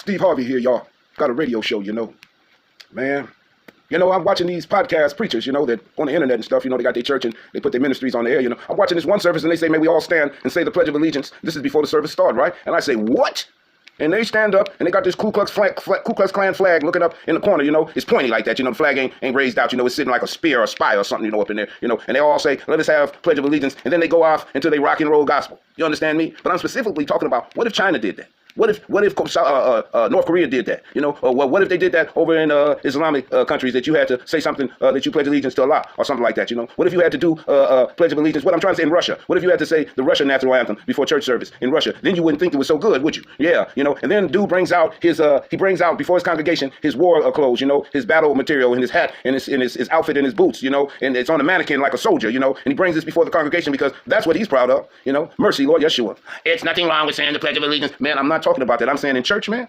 Steve Harvey here, y'all. Got a radio show, Man, I'm watching these podcast preachers, that on the internet and stuff, they got their church and they put their ministries on the air, I'm watching this one service and they say, may we all stand and say the Pledge of Allegiance. This is before the service started, right? And I say, what? And they stand up and they got this Ku Klux Klan flag looking up in the corner, it's pointy like that, the flag ain't raised out, it's sitting like a spear or a spire or something, up in there, and they all say, let us have Pledge of Allegiance, and then they go off into their rock and roll gospel. You understand me? But I'm specifically talking about, what if China did that? What if North Korea did that? Or what if they did that over in Islamic countries, that you had to say something that you pledge allegiance to Allah or something like that? What if you had to do Pledge of Allegiance? What I'm trying to say in Russia. What if you had to say the Russian national anthem before church service in Russia? Then you wouldn't think it was so good, would you? Yeah, And then dude brings out before his congregation his war clothes, his battle material and his hat and his outfit and his boots, and it's on a mannequin like a soldier, and he brings this before the congregation because that's what he's proud of, Mercy, Lord Yeshua. It's nothing wrong with saying the Pledge of Allegiance, man. I'm not talking about that. I'm saying in church, man.